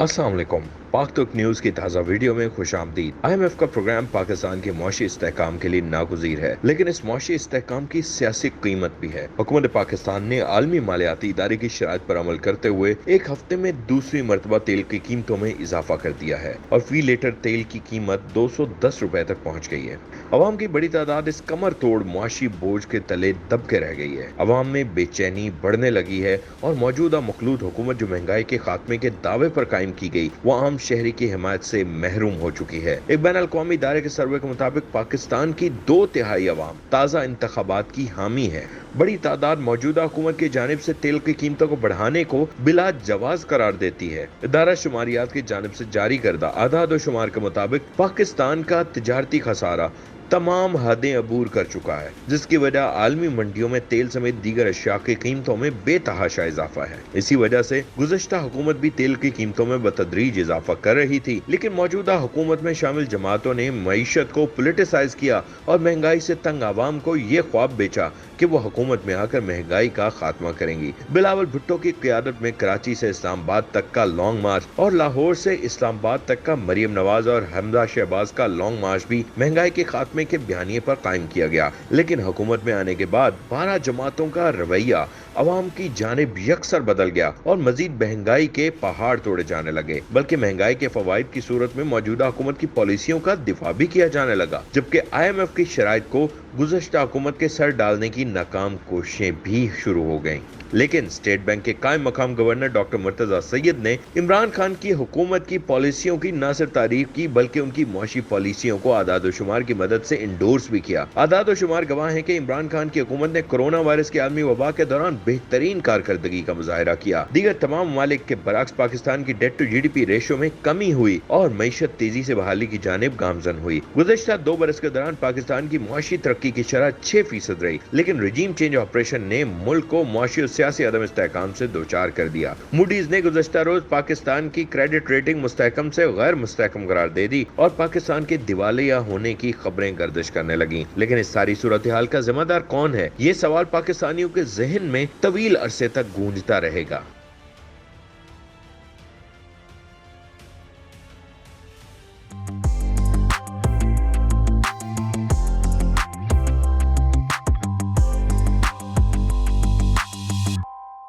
अस्सलाम वालेकुम। पाक तुर्क न्यूज़ की ताज़ा वीडियो में खुश आमदीद। IMF का प्रोग्राम पाकिस्तान के मुआशी इस्तेहकाम के लिए नागुज़ीर है, लेकिन इस मुआशी इस्तेहकाम की सियासी कीमत भी है। हुकूमत पाकिस्तान ने आलमी मालियाती इदारे की शराइत पर अमल करते हुए एक हफ्ते में दूसरी मरतबा तेल की कीमतों में इजाफा कर दिया है और फी लीटर तेल की कीमत 210 रुपए तक पहुँच गई है। अवाम की बड़ी तादाद इस कमर तोड़ मुआशी बोझ के तले दब के रह गई है। अवाम में बेचैनी बढ़ने लगी है और मौजूदा मखलूत हुकूमत जो महंगाई के खात्मे के दावे पर कायम की गई, वो आम शहरी की हिमायत से महरूम हो चुकी है। एक बैन अल-क़ौमी इदारे के सर्वे के मुताबिक पाकिस्तान की 2/3 अवाम ताज़ा इंतखाबात की हामी है। बड़ी तादाद मौजूदा हुकूमत की जानिब से तेल की कीमतों को बढ़ाने को बिला जवाज करार देती है। इदारा शुमारियात की जानिब से जारी करदा आदाद व शुमार के मुताबिक पाकिस्तान का तिजारती खसारा तमाम हदें अबूर कर चुका है, जिसकी वजह आलमी मंडियों में तेल समेत दीगर अशिया की कीमतों में बेतहाशा इजाफा है। इसी वजह से गुज़श्ता हुकूमत भी तेल की कीमतों में बतदरीज इजाफा कर रही थी, लेकिन मौजूदा हुकूमत में शामिल जमातों ने मईशत को पोलिटिसाइज किया और महंगाई से तंग आवाम को ये ख्वाब बेचा कि वो हुकूमत में आकर महंगाई का खात्मा करेंगी। बिलावल भुट्टो की क़यादत में कराची से इस्लामाबाद तक का लॉन्ग मार्च और लाहौर से इस्लामाबाद तक का मरियम नवाज और हमजा शहबाज का लॉन्ग मार्च भी महंगाई के खात्मे के बयानिए पर कायम किया गया, लेकिन हुकूमत में आने के बाद 12 जमातों का रवैया अवाम की जानिब यकसर बदल गया और मजीद महंगाई के पहाड़ तोड़े जाने लगे, बल्कि महंगाई के फवाइद की सूरत में मौजूदा हुकूमत की पॉलिसियों का दिफा भी किया जाने लगा, जबकि IMF की शराइत को गुज़श्ता हुकूमत के सर डालने की नाकाम कोशिशें भी शुरू हो गईं। लेकिन स्टेट बैंक के कायम मकाम गवर्नर डॉक्टर मुर्तजा सैयद ने इमरान खान की हुकूमत की पॉलिसियों की न सिर्फ तारीफ की, बल्कि उनकी मुआशी पॉलिसियों को आदाद व शुमार की मदद से इंडोर्स भी किया। आदाद व शुमार गवाह है कि इमरान खान की हुकूमत ने कोरोना वायरस की आलमी वबा के दौरान बेहतरीन कारकर्दगी का मुजाहरा किया। दीगर तमाम ममालिक के बरक्स पाकिस्तान की डेट टू GDP रेशो में कमी हुई और मईशत तेजी से बहाली की जानिब गामजन हुई। गुज़श्ता 2 बरस के दौरान पाकिस्तान की मुआशी तरक्की की शरह 6% रही, लेकिन रजीम चेंज ऑपरेशन ने मुल्क को मुआशी और सियासी अदम इस्तेहकाम से दो चार कर दिया। मूडीज ने गुज़श्ता रोज पाकिस्तान की क्रेडिट रेटिंग मुस्तहकम से गैर मुस्तहकम करार दे दी और पाकिस्तान के दिवालिया होने की खबरें गर्दिश करने लगी। लेकिन इस सारी सूरत हाल का जिम्मेदार कौन है, ये सवाल पाकिस्तानियों के जहन में तवील अरसे तक गूंजता रहेगा।